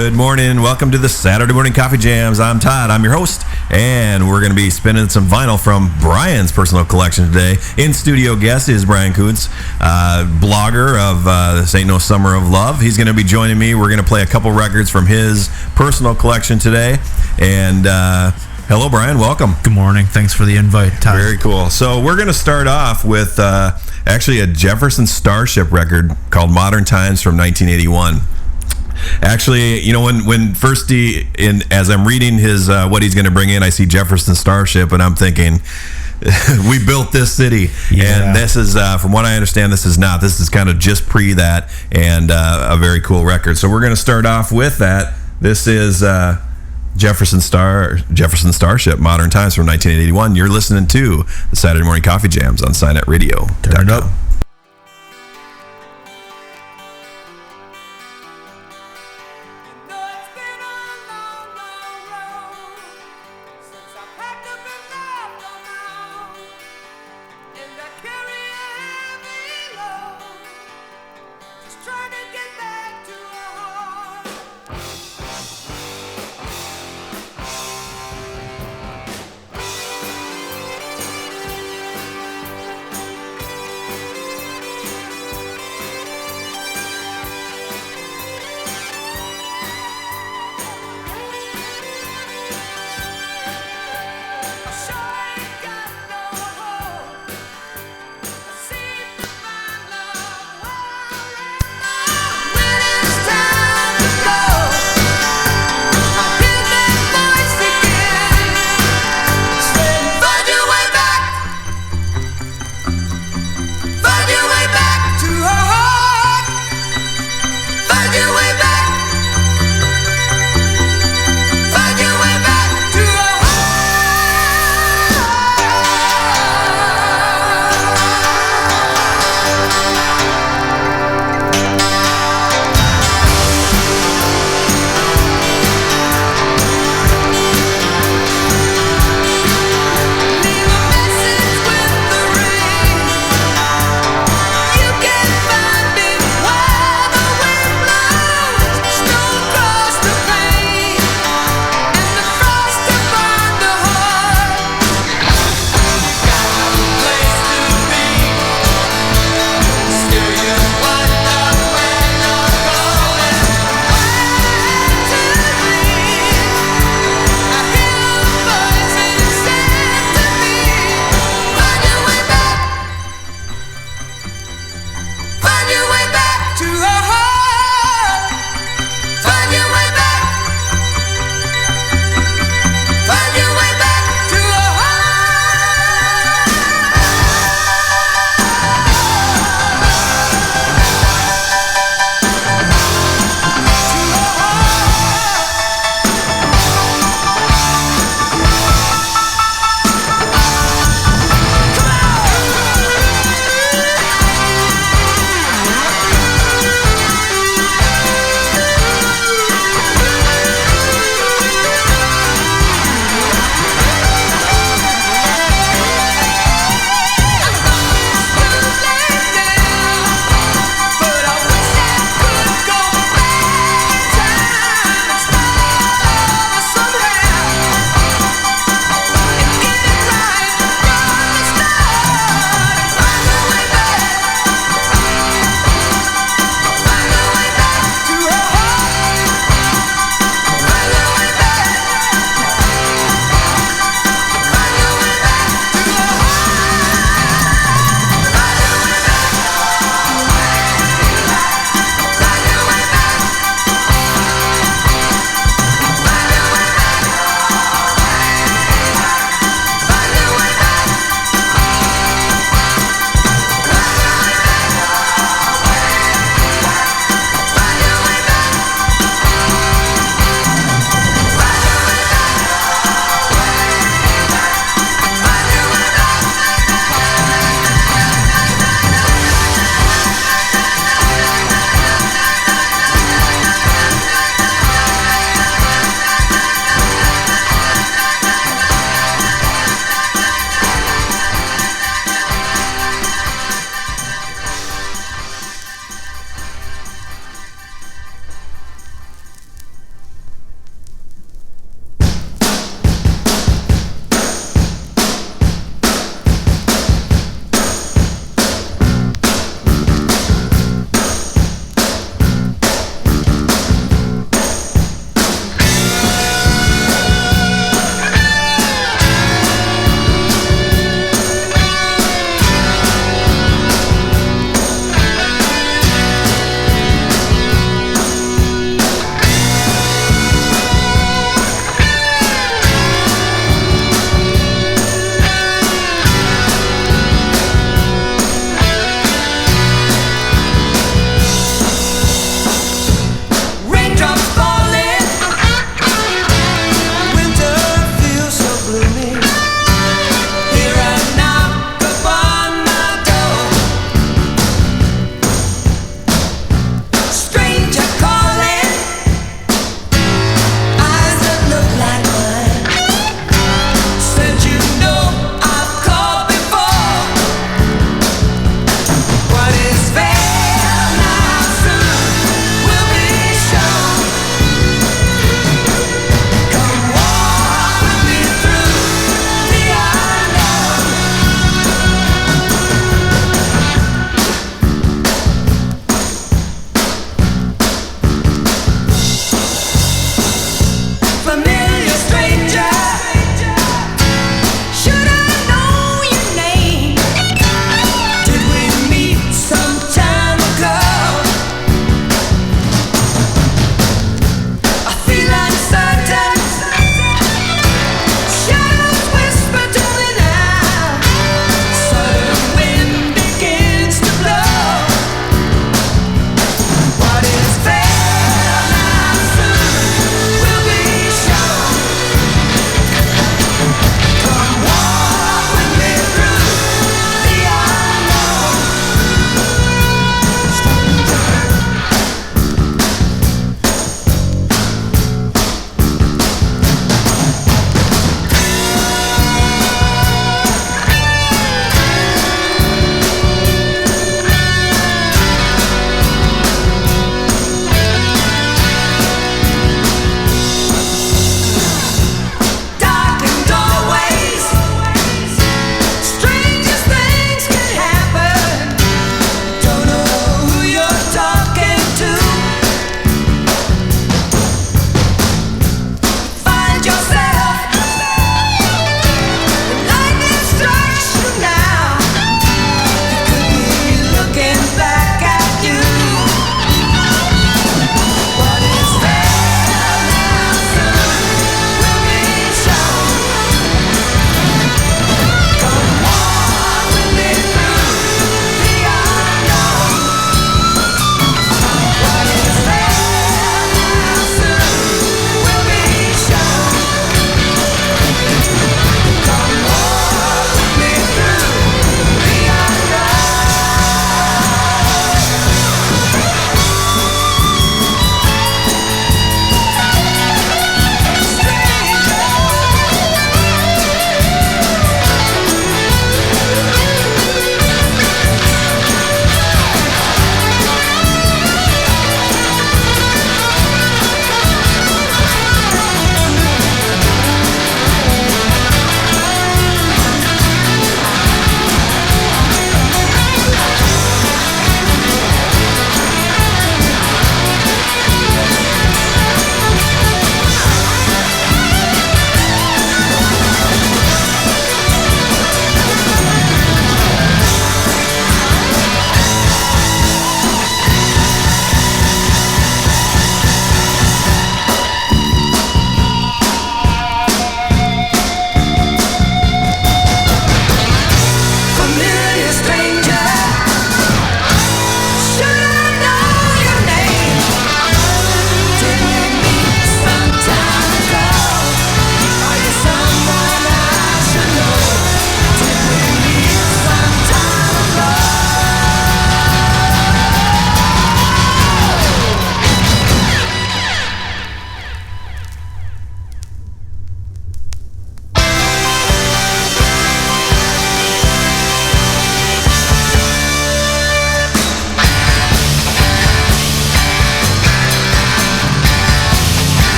Good morning. Welcome to the Saturday Morning Coffee Jams. I'm Todd. I'm your host, and we're going to be spinning some vinyl from Bryan's personal collection today. In studio guest is Bryan Kuntz, blogger of This Ain't No Summer of Love. He's going to be joining me. We're going to play a couple records from his personal collection today. And hello, Bryan. Welcome. Good morning. Thanks for the invite, Todd. Very cool. So we're going to start off with actually a Jefferson Starship record called Modern Times from 1981. Actually, you know, when first as I'm reading his what he's going to bring in, I see Jefferson Starship, and I'm thinking, we built this city. Yeah. And this is, from what I understand, this is not. This is kind of just pre that, and a very cool record. So we're going to start off with that. This is Jefferson Starship, Modern Times from 1981. You're listening to the Saturday Morning Coffee Jams on Signet Radio. Turn it up.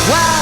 Now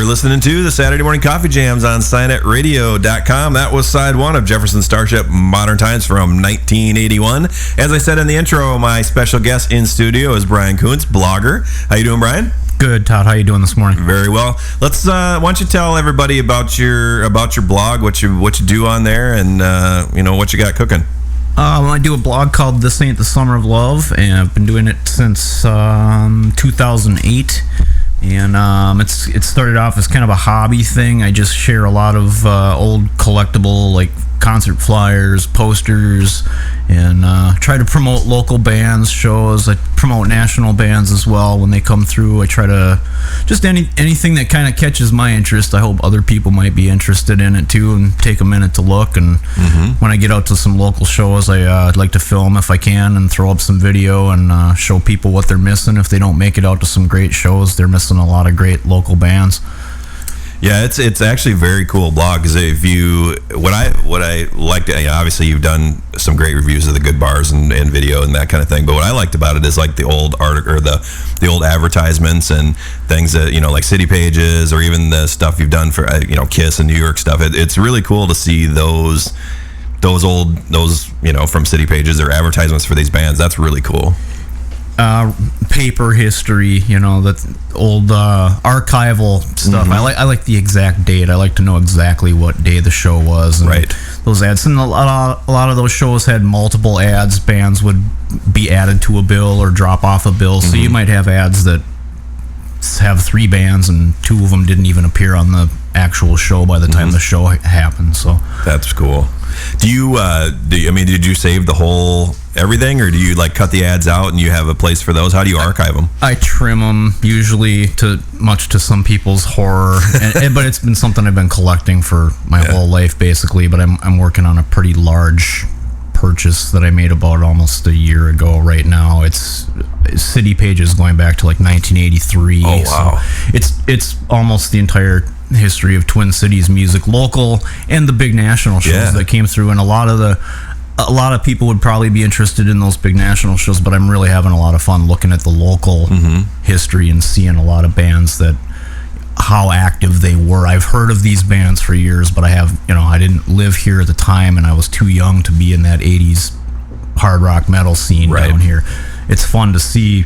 listening to the Saturday Morning Coffee Jams on SignetRadio.com. That was side one of Jefferson Starship Modern Times from 1981. As I said in the intro, my special guest in studio is Bryan Kuntz, blogger. How you doing, Bryan? Good, Todd. How you doing this morning? Very well. Let's. Why don't you tell everybody about your blog, what you do on there, and what you got cooking. I do a blog called This Ain't the Summer of Love, and I've been doing it since 2008. And it started off as kind of a hobby thing. I just share a lot of old collectible, like concert flyers, posters, and try to promote local bands, shows. I promote national bands as well when they come through. I try to just anything that kind of catches my interest. I hope other people might be interested in it too and take a minute to look. And when I get out to some local shows, I'd like to film if I can and throw up some video and show people what they're missing. If they don't make it out to some great shows, they're missing a lot of great local bands. Yeah, it's actually a very cool blog because what I liked, obviously you've done some great reviews of the good bars and video and that kind of thing. But what I liked about it is like the old article or the old advertisements and things that like City Pages or even the stuff you've done for Kiss and New York stuff. It's really cool to see those from City Pages or advertisements for these bands. That's really cool. Paper history, that old archival stuff. I like the exact date. I like to know exactly what day the show was. And right. Those ads, and a lot of those shows had multiple ads. Bands would be added to a bill or drop off a bill. So you might have ads that have 3 bands and 2 of them didn't even appear on the actual show by the time the show happened. So that's cool. Do you did you save the whole everything, or do you cut the ads out and you have a place for those? How do you archive them? I trim them, usually much to some people's horror, but it's been something I've been collecting for my whole life basically. But I'm working on a pretty large purchase that I made about almost a year ago right now. It's City Pages going back to 1983. Oh wow. So it's almost the entire history of Twin Cities music, local and the big national shows that came through. And a lot of people would probably be interested in those big national shows, but I'm really having a lot of fun looking at the local history and seeing a lot of bands how active they were. I've heard of these bands for years, but I didn't live here at the time, and I was too young to be in that 80s hard rock metal scene down here. It's fun to see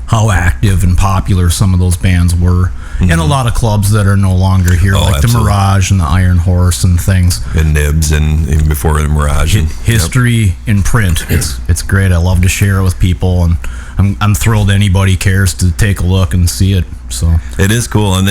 how active and popular some of those bands were. And a lot of clubs that are no longer here, absolutely. The Mirage and the Iron Horse and things. And Nibs, and even before the Mirage. History in print. It's great. I love to share it with people, and I'm thrilled anybody cares to take a look and see it. So it is cool, and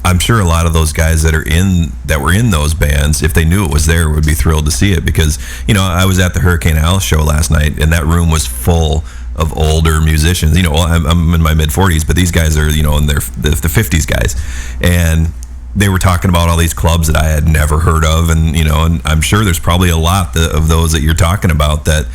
I'm sure a lot of those guys that were in those bands, if they knew it was there, would be thrilled to see it, because I was at the Hurricane Alice show last night, and that room was full of older musicians. I'm in my mid 40s, but these guys are in their the 50s guys, and they were talking about all these clubs that I had never heard of, and and I'm sure there's probably a lot of those that you're talking about that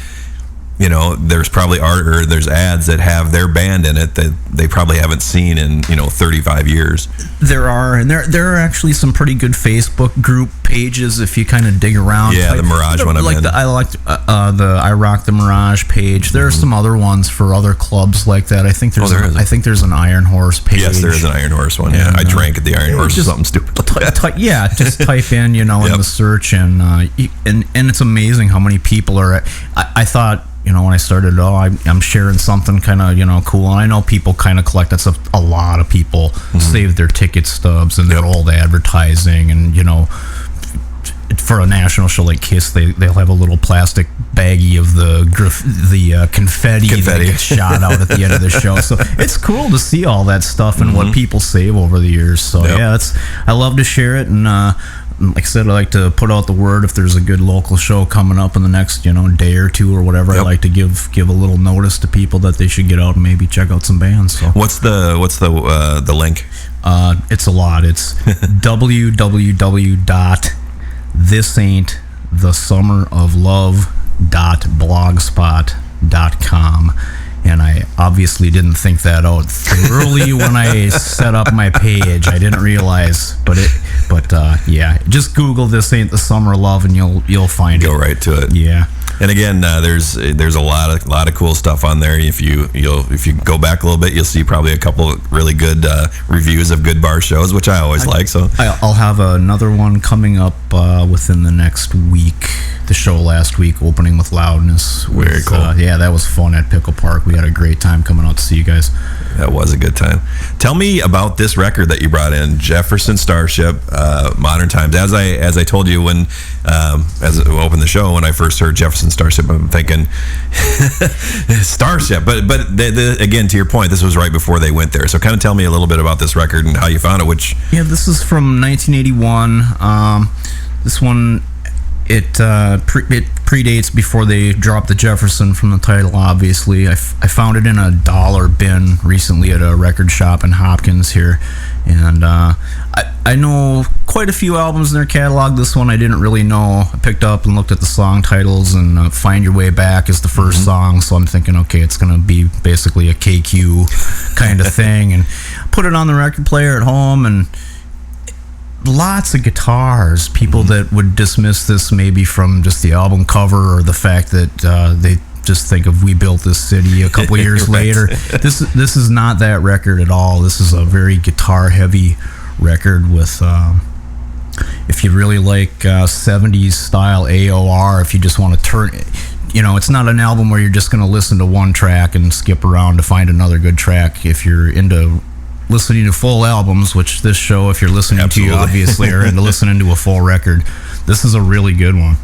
there's probably art or there's ads that have their band in it that they probably haven't seen in 35 years. There are, and there are actually some pretty good Facebook group pages if you kind of dig around. Yeah, the Mirage one. I liked the I Rock the Mirage page. There are some other ones for other clubs like that. I think there's an Iron Horse page. Yes, there is an Iron Horse one. Yeah, I drank at the Iron Horse or something stupid. Just type in in the search, and it's amazing how many people are. I thought. When I started, I'm sharing something kind of, cool. And I know people kind of collect that stuff. A lot of people save their ticket stubs and their old advertising. And, for a national show like Kiss, they'll have a little plastic baggie of the confetti that gets shot out at the end of the show. So it's cool to see all that stuff and what people save over the years. So, I love to share it. And, like I said, I like to put out the word if there's a good local show coming up in the next, day or two or whatever. I like to give a little notice to people that they should get out and maybe check out some bands. So what's the link? It's a lot. It's www.thisaintthesummeroflove.blogspot.com. and I obviously didn't think that out thoroughly when I set up my page. I didn't realize, but yeah, just Google "This Ain't the Summer Love" and you'll find it. Go right to it. Yeah. And again, there's a lot of cool stuff on there. If you go back a little bit, you'll see probably a couple really good reviews of good bar shows, which I always like. So I'll have another one coming up within the next week. The show last week, Opening with Loudness. Very cool. Yeah, that was fun at Pickle Park. We had a great time coming out to see you guys. That was a good time. Tell me about this record that you brought in, Jefferson Starship, Modern Times. As I told you when as I opened the show, when I first heard Jefferson Starship, I'm thinking Starship. But again, to your point, this was right before they went there. So kind of tell me a little bit about this record and how you found it. Yeah, this is from 1981. This one. It predates before they dropped the Jefferson from the title, obviously. I found it in a dollar bin recently at a record shop in Hopkins here. And I know quite a few albums in their catalog. This one I didn't really know. I picked up and looked at the song titles, and Find Your Way Back is the first song. So I'm thinking, okay, it's going to be basically a KQ kind of thing. And put it on the record player at home, and lots of guitars. People that would dismiss this maybe from just the album cover or the fact that they just think of We Built This City a couple years Right. later. This is not that record at all. This is a very guitar heavy record with if you really like 70s style AOR, if you just want to turn it, it's not an album where you're just going to listen to one track and skip around to find another good track. If you're into listening to full albums, which this show, if you're listening Absolutely. to, obviously are into listening to a full record, this is a really good one.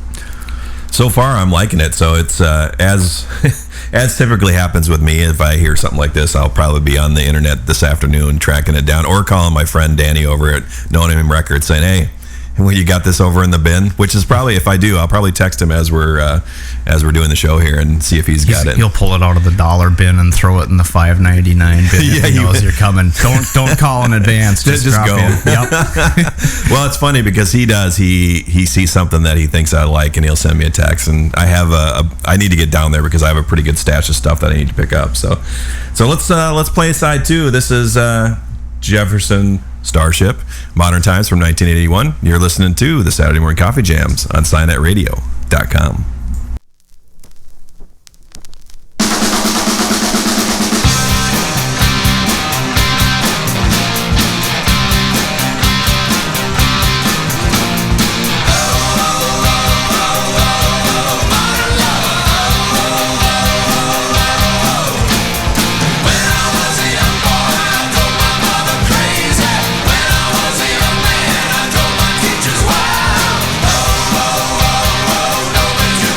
So far, I'm liking it. So it's as typically happens with me. If I hear something like this, I'll probably be on the internet this afternoon tracking it down, or calling my friend Danny over at No Name Records saying, "Hey, well, you got this over in the bin?" Which is probably, if I do, I'll probably text him as we're doing the show here and see if he's got it. He'll pull it out of the dollar bin and throw it in the $5.99 bin. Yeah, He knows you're coming. Don't call in advance. Just drop go. in. Yep. Well, it's funny because he does. He sees something that he thinks I like, and he'll send me a text. And I have I need to get down there because I have a pretty good stash of stuff that I need to pick up. So let's play side two. This is Jefferson Starship, Modern Times from 1981. You're listening to the Saturday Morning Coffee Jams on SciNetRadio.com. Teachers wild. Oh, oh, oh, oh, nobody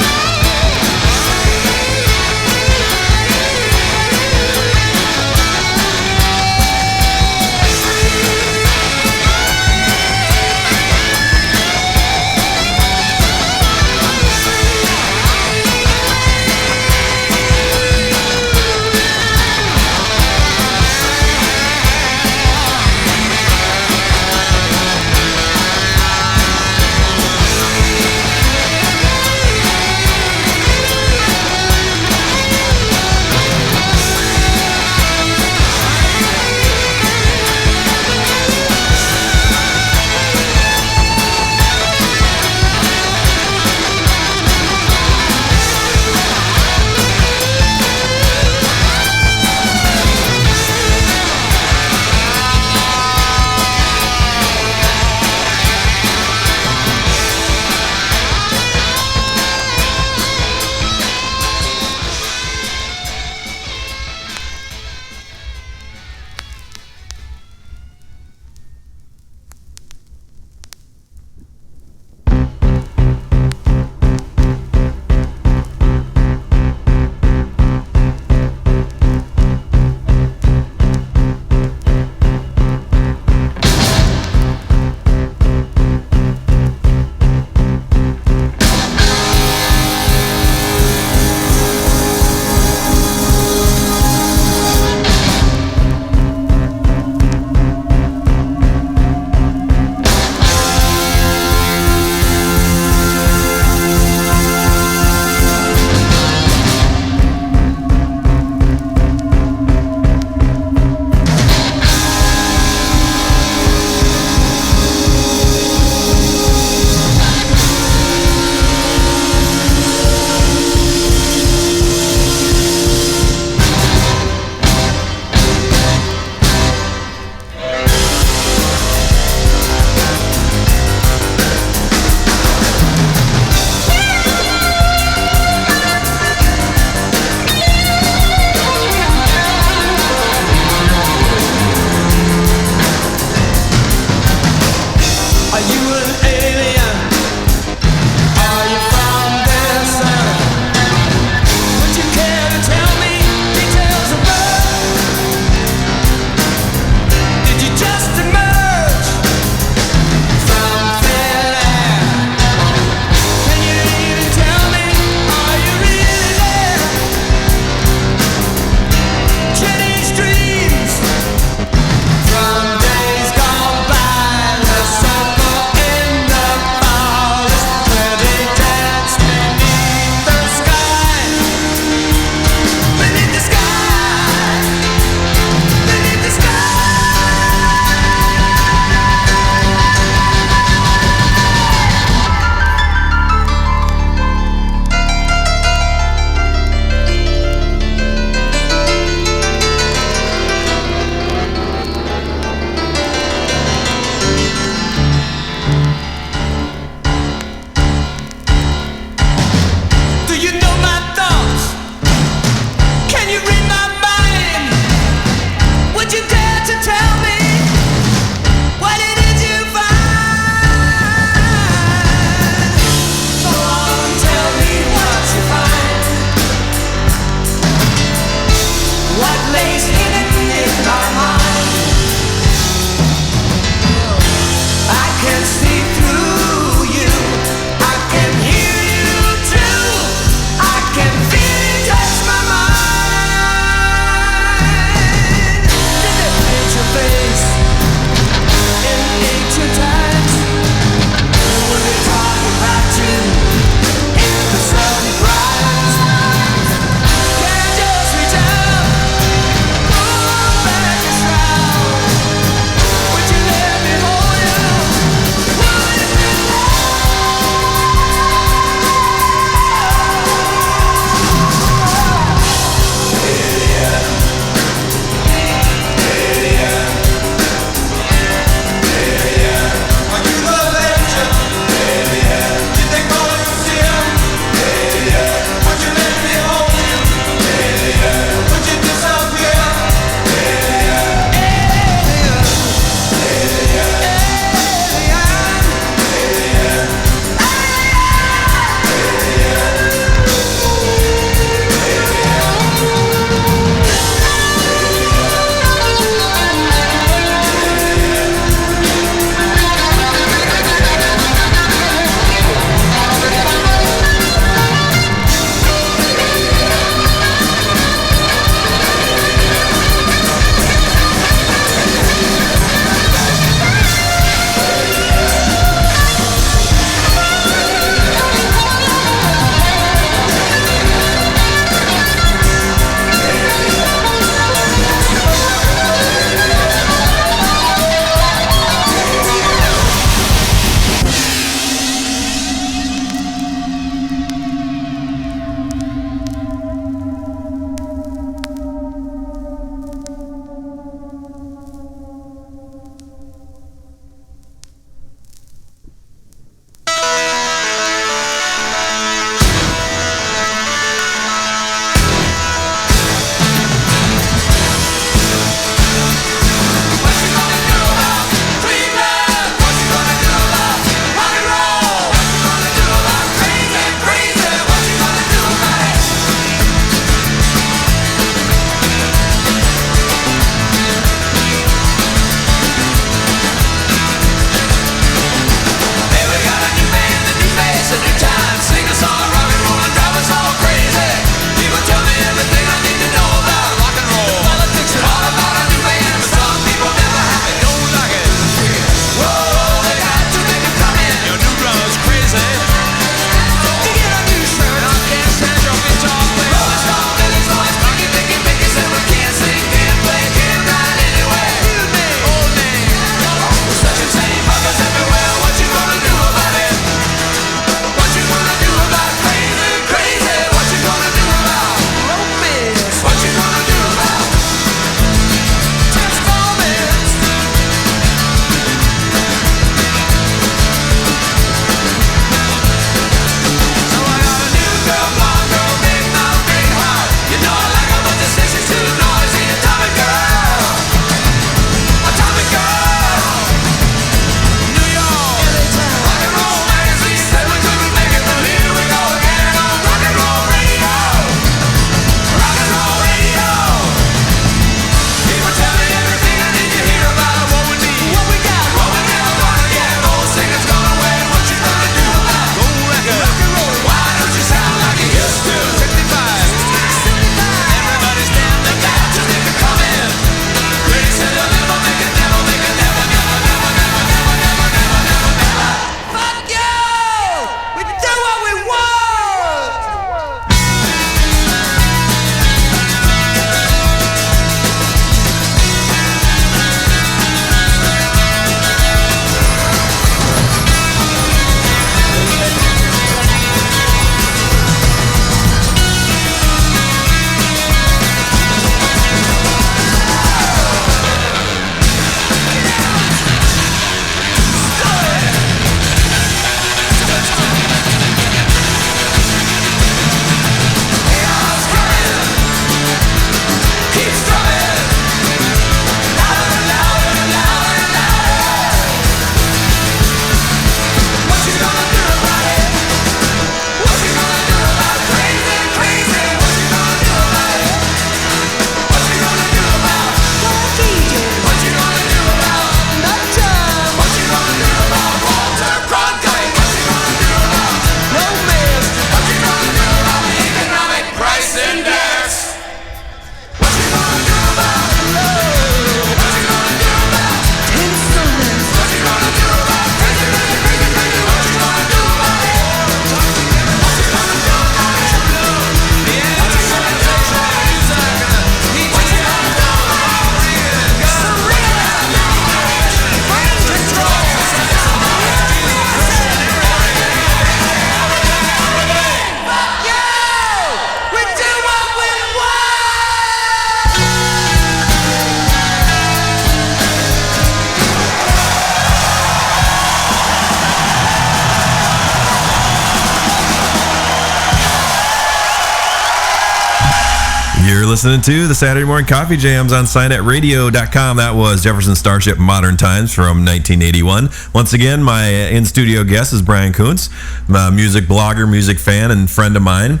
listening to the Saturday Morning Coffee Jams on SignetRadio.com. That was Jefferson Starship Modern Times from 1981. Once again, my in-studio guest is Bryan Kuntz, a music blogger, music fan, and friend of mine.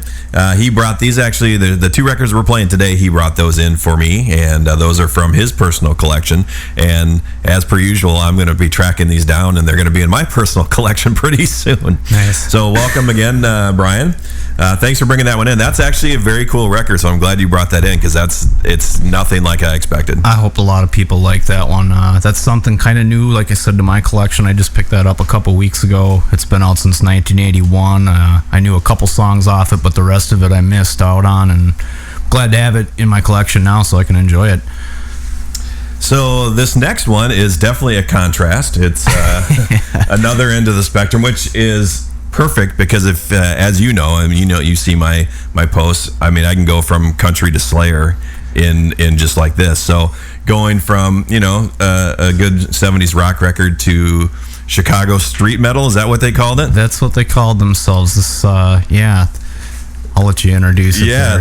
He brought these, actually, the two records we're playing today, he brought those in for me, and those are from his personal collection. And as per usual, I'm going to be tracking these down, and they're going to be in my personal collection pretty soon. Nice. So welcome again, Bryan. Thanks for bringing that one in. That's actually a very cool record, so I'm glad you brought that in, because it's nothing like I expected. I hope a lot of people like that one. That's something kind of new, like I said, to my collection. I just picked that up a couple weeks ago. It's been out since 1981. I knew a couple songs off it, but the rest of it I missed out on, and glad to have it in my collection now so I can enjoy it. So this next one is definitely a contrast. It's another end of the spectrum, which is perfect because if, as you know, I mean, you see my posts. I mean, I can go from country to Slayer in just like this. So going from a good 70s rock record to Chicago street metal, is that what they called it? That's what they called themselves. This, I'll let you introduce it. Yeah,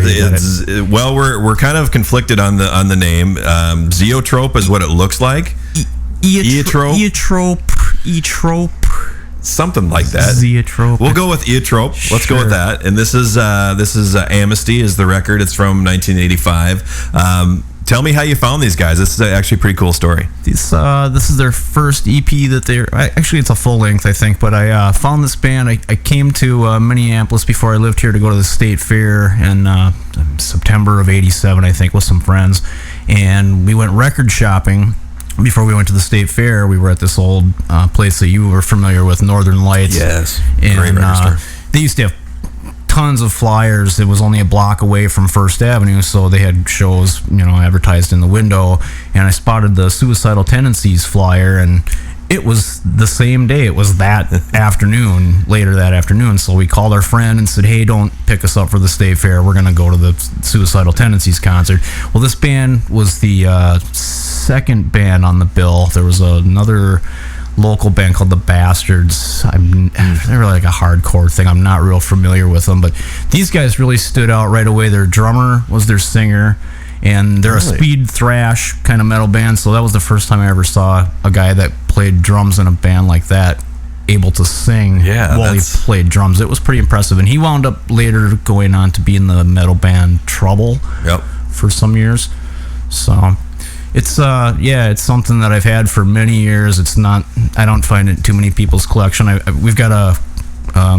well, we're kind of conflicted on the name. Zeotrope is what it looks like. Eotrope. Something like that. Zeotrope. We'll go with Eotrope. Let's go with that. And this is Amnesty is the record. It's from 1985. Tell me how you found these guys. This is actually a pretty cool story. This is their first EP that they're... Actually, it's a full length, I think. But I found this band. I came to Minneapolis before I lived here to go to the State Fair in September of '87, I think, with some friends. And we went record shopping. Before we went to the State Fair, we were at this old place that you were familiar with, Northern Lights. Yes, and, great record store. They used to have tons of flyers. It was only a block away from First Avenue, so they had shows, advertised in the window. And I spotted the Suicidal Tendencies flyer, and it was the same day. It was that afternoon, later that afternoon. So we called our friend and said, hey, don't pick us up for the State Fair. We're going to go to the Suicidal Tendencies concert. Well, this band was the second band on the bill. There was another local band called the Bastards. They're like a hardcore thing. I'm not real familiar with them, but these guys really stood out right away. Their drummer was their singer, and they're a speed thrash kind of metal band. So that was the first time I ever saw a guy that played drums in a band like that able to sing while he played drums. It was pretty impressive. And he wound up later going on to be in the metal band Trouble for some years. So it's it's something that I've had for many years. It's not, I don't find it in too many people's collection. We've got a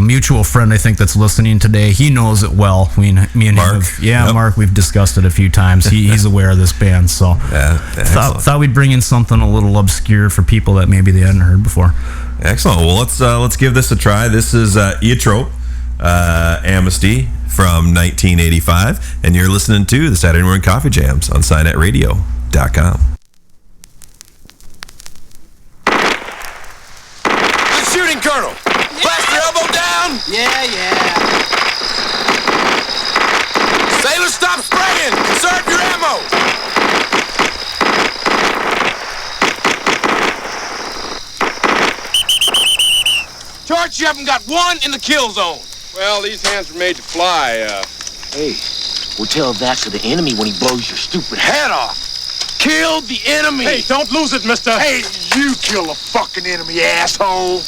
mutual friend, I think, that's listening today. He knows it well. Me and Mark. him Mark, we've discussed it a few times. He's aware of this band, so thought we'd bring in something a little obscure for people that maybe they hadn't heard before. Excellent. Well, let's give this a try. This is Eotrope, Amnesty from 1985, and you're listening to the Saturday Morning Coffee Jams on SignetRadio.com. Good shooting, Colonel. Blast your elbow down. Yeah. Sailors, stop spraying. Conserve your ammo. George, you haven't got one in the kill zone. Well, these hands were made to fly. Hey, we'll tell that to the enemy when he blows your stupid head off. Kill the enemy. Hey, don't lose it, mister. Hey, you kill the fucking enemy, asshole.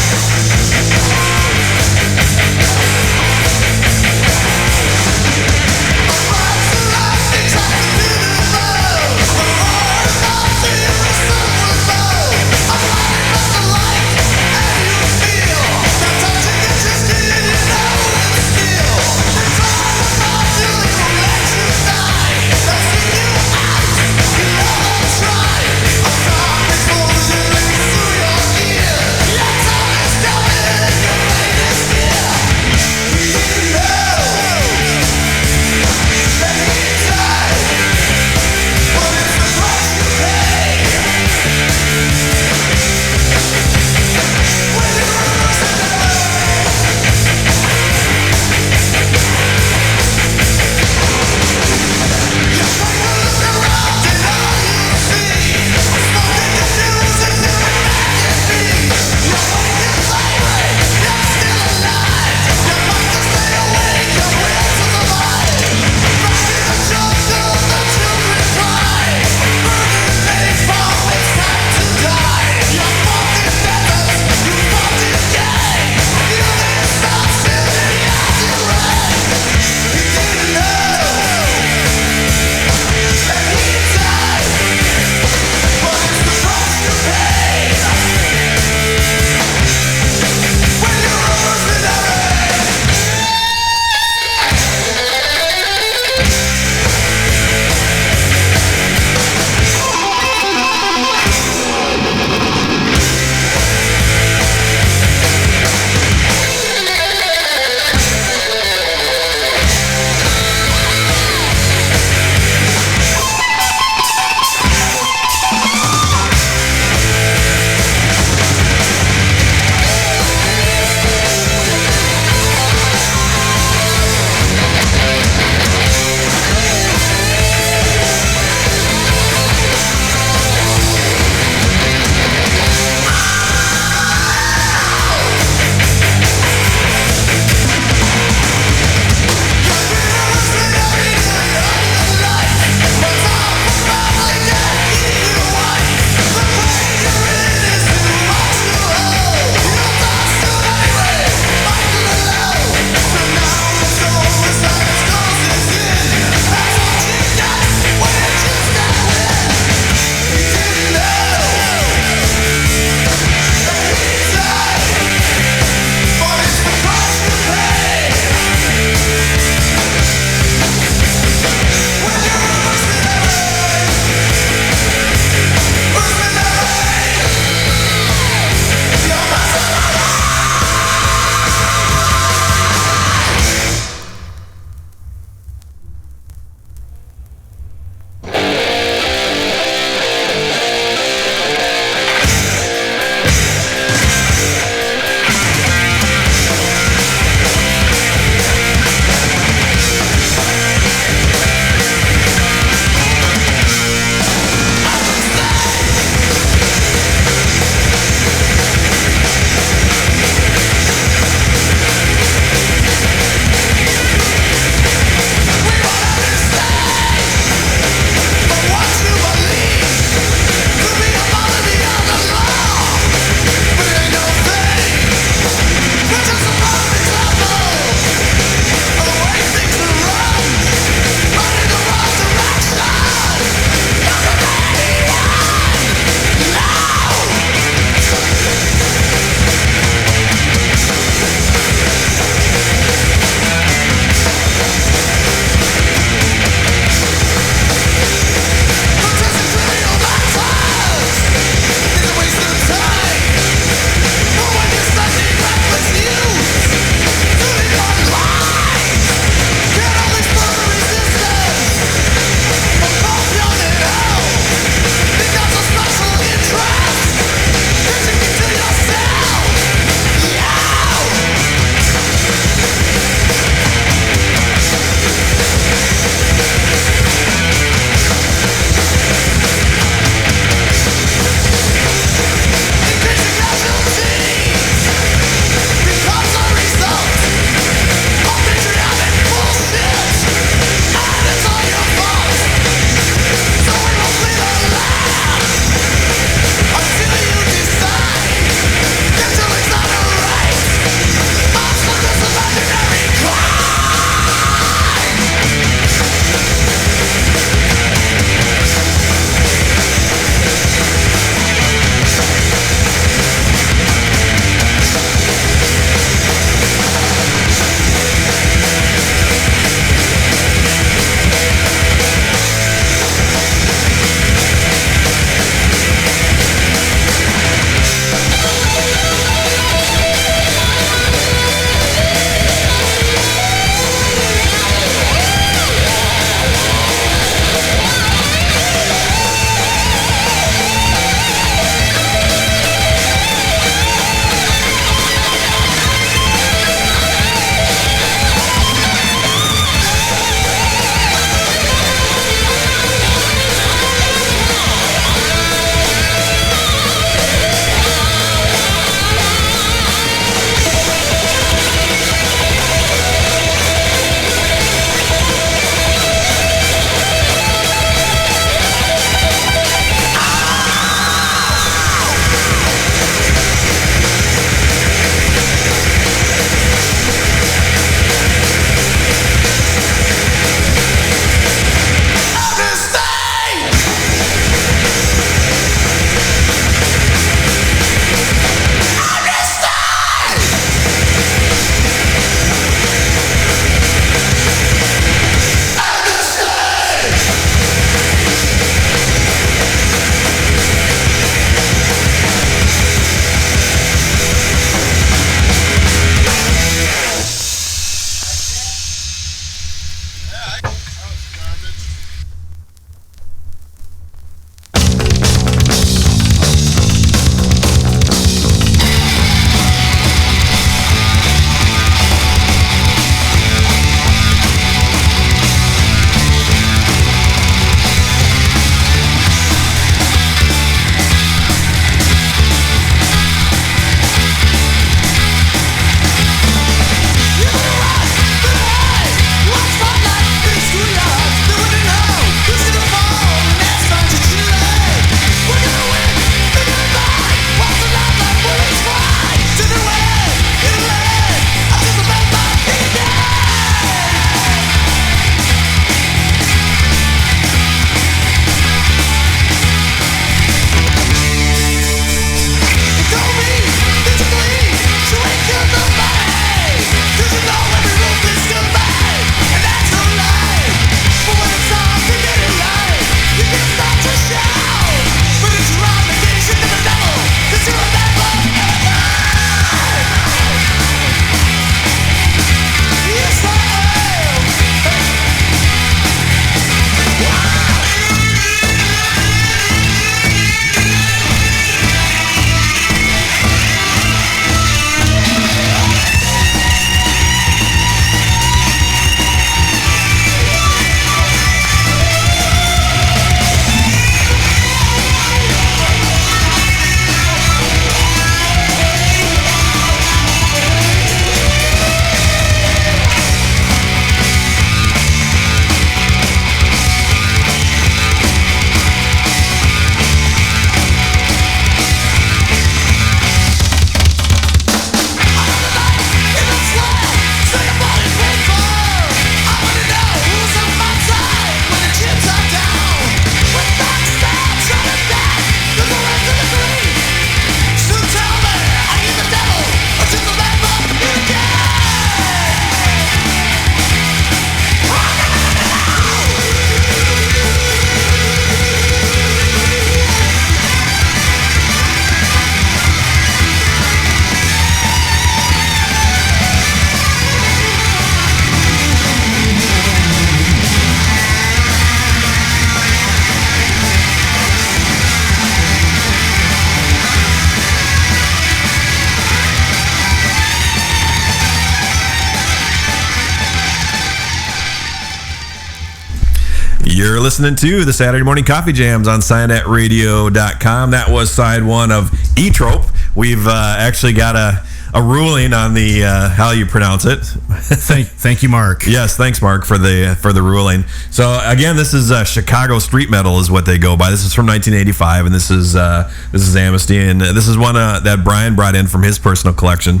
You're listening to the Saturday Morning Coffee Jams on SciNetRadio.com. That was side one of E-Trope. We've actually got a ruling on the how you pronounce it. Thank you, Mark. Yes, thanks, Mark, for the ruling. So again, this is Chicago street metal is what they go by. This is from 1985, and this is Amnesty, and this is one that Bryan brought in from his personal collection.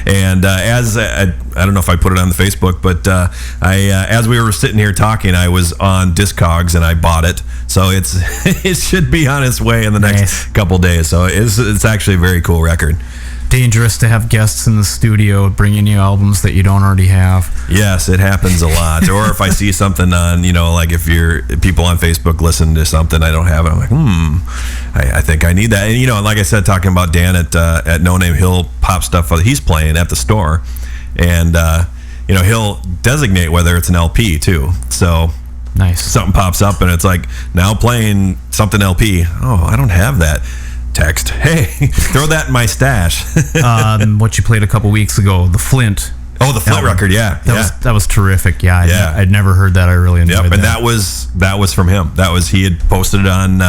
And as I don't know if I put it on the Facebook, but as we were sitting here talking, I was on Discogs and I bought it. So it should be on its way in the next couple days. So it's actually a very cool record. Dangerous to have guests in the studio bringing you albums that you don't already have. Yes, it happens a lot. Or if I see something on, like if people on Facebook listen to something I don't have it, I'm like, I think I need that. And like I said, talking about Dan at No Name, he'll pop stuff he's playing at the store, and he'll designate whether it's an LP too. So nice, something pops up and it's like now playing something LP. Oh, I don't have that. Text, hey, throw that in my stash. What you played a couple weeks ago, the Flint. Oh, the Flint record, yeah. That was terrific. Yeah, I'd never heard that. I really enjoyed that. And that was from him. He had posted it on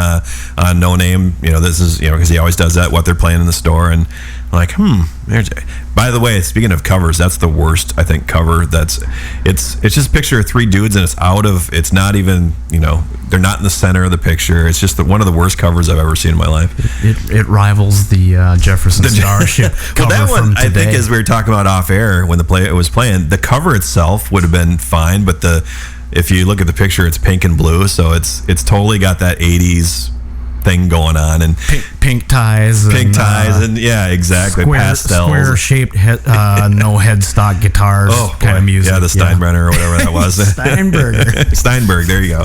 No Name. This is because he always does that. What they're playing in the store, and I'm like, By the way, speaking of covers, that's the worst I think cover. It's just a picture of three dudes, and it's not even they're not in the center of the picture. It's just one of the worst covers I've ever seen in my life. It rivals the Jefferson Starship cover. Well, that one from today. I think, as we were talking about off air when it was playing, the cover itself would have been fine, but if you look at the picture, it's pink and blue, so it's totally got that 80s thing going on, and pink ties, and yeah, exactly, pastels, square shaped no headstock guitars, kind of music. Yeah, the Steinbrenner or whatever that was. Steinberg, there you go.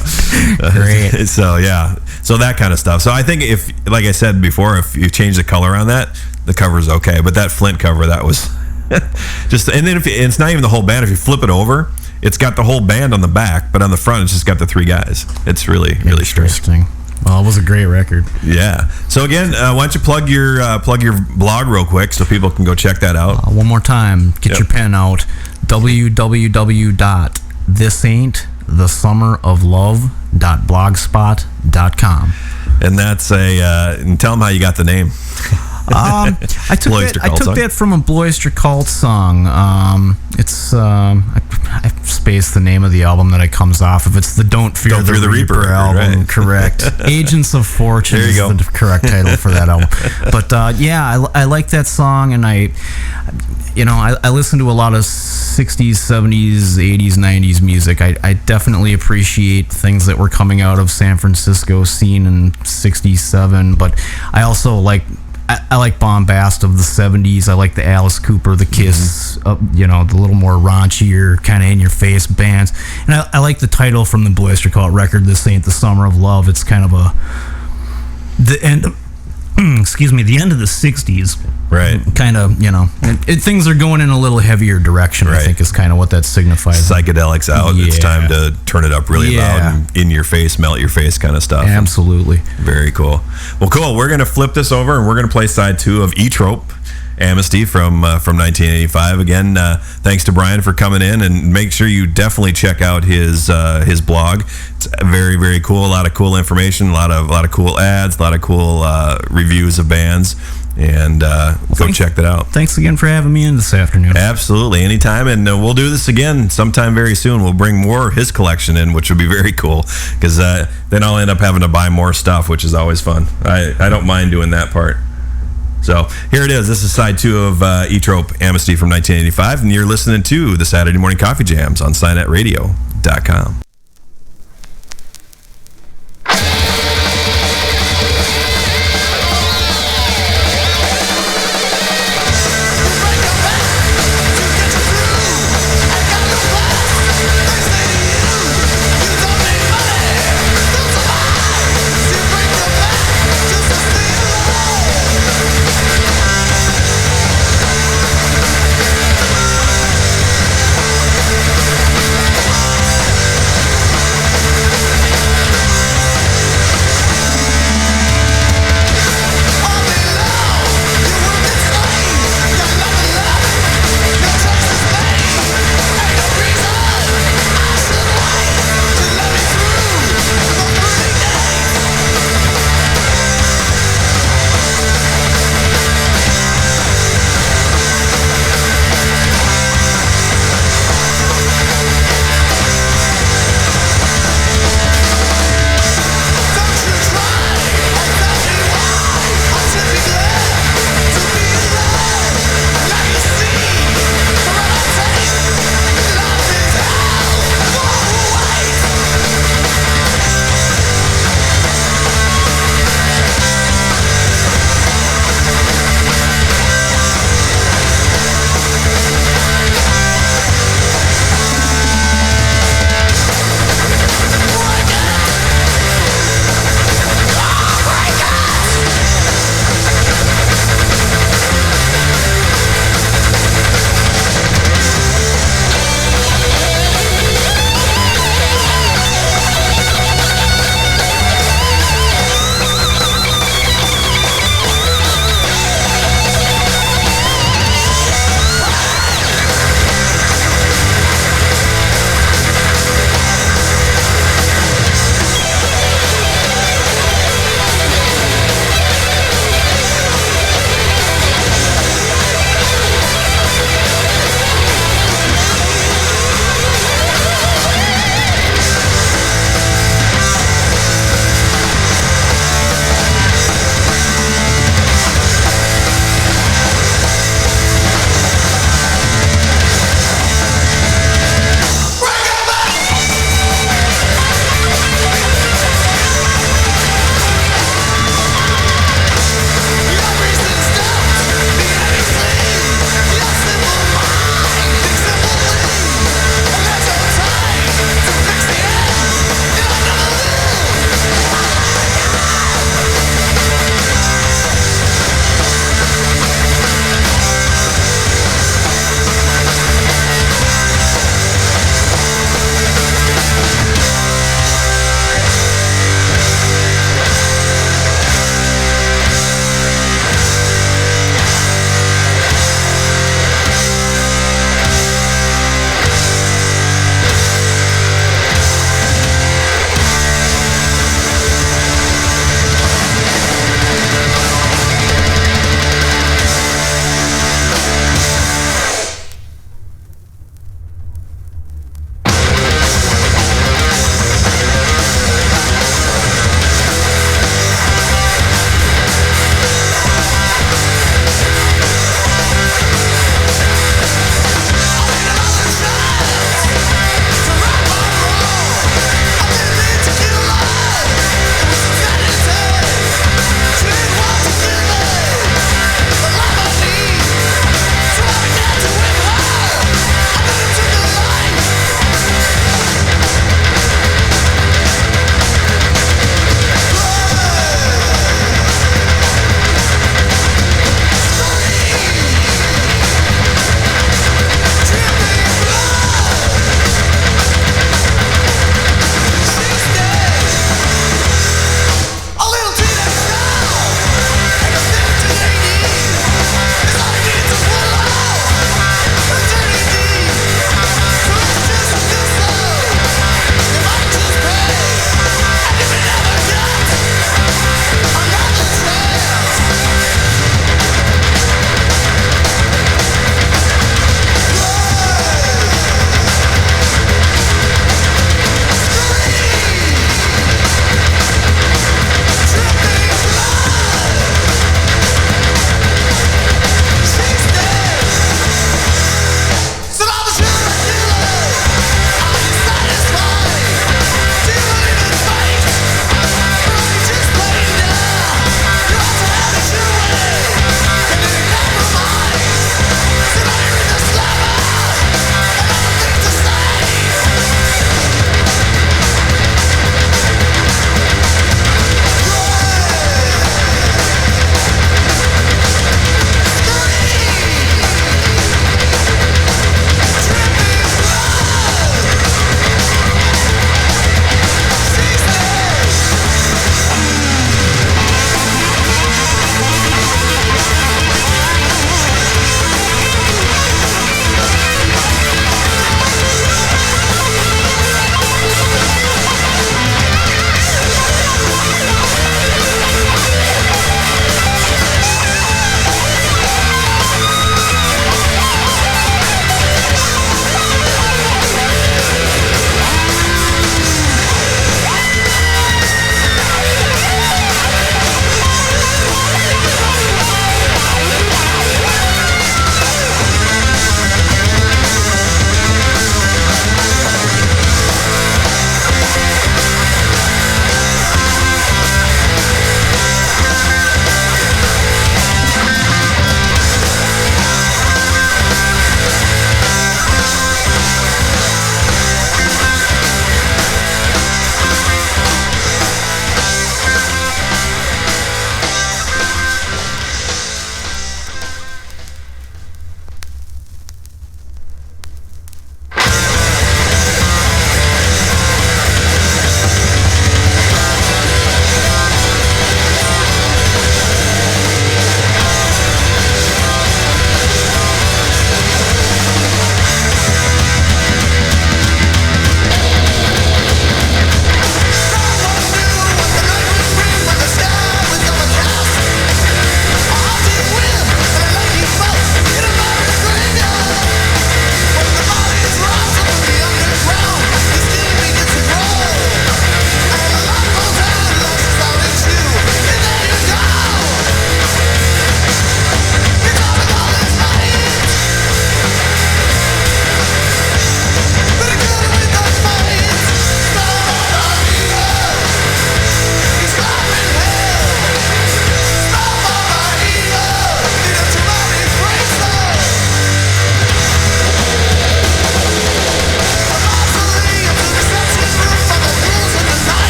Great. So that kind of stuff. So I think if, like I said before, if you change the color on that, the cover's okay. But that Flint cover, that was just, and then it's not even the whole band. If you flip it over, it's got the whole band on the back, but on the front, it's just got the three guys. It's really strange. Well, it was a great record. Yeah. So again, why don't you plug your blog real quick so people can go check that out. One more time, get your pen out. www.thisain'tthesummeroflove.blogspot.com. And that's and tell them how you got the name. I took that from a Bloister Cult song. It's I spaced the name of the album that it comes off of. It's the Don't Fear the Reaper album, right? Correct. Agents of Fortune is the correct title for that album. But I like that song, and I listen to a lot of 60s, 70s, 80s, 90s music. I definitely appreciate things that were coming out of San Francisco scene in 67, but I also like bombast of the 70s. I like the Alice Cooper, the Kiss, the little more raunchier, kind of in-your-face bands. And I like the title from the Bloister Cult record, This Ain't the Summer of Love. It's kind of the end of the 60s. Right. Kind of, things are going in a little heavier direction, right. I think is kind of what that signifies. Psychedelics out. Yeah. It's time to turn it up really loud and in your face, melt your face kind of stuff. Absolutely. Very cool. Well, cool. We're going to flip this over and we're going to play side two of E-Trope, Amnesty from 1985. Again, thanks to Bryan for coming in, and make sure you definitely check out his blog. It's very, very cool. A lot of cool information, a lot of cool ads, a lot of cool reviews of bands, and go check that out. Thanks again for having me in this afternoon. Absolutely, anytime, and we'll do this again sometime very soon. We'll bring more of his collection in, which would be very cool, because then I'll end up having to buy more stuff, which is always fun. I don't mind doing that part. So here it is. This is side two of E-Trope, Amnesty from 1985, and you're listening to the Saturday Morning Coffee Jams on SciNetRadio.com.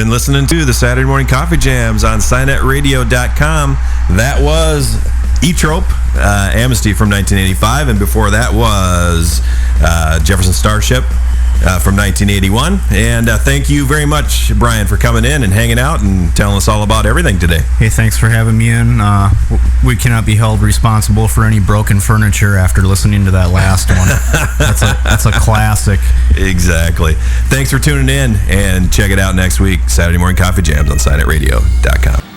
been listening to the Saturday Morning Coffee Jams on SignetRadio.com. That was E-Trope, Amnesty from 1985, and before that was Jefferson Starship from 1981. And thank you very much, Bryan, for coming in and hanging out and telling us all about everything today. Hey, thanks for having me in. We cannot be held responsible for any broken furniture after listening to that last one. That's a classic. Exactly. Thanks for tuning in, and check it out next week, Saturday Morning Coffee Jams on SignetRadio.com.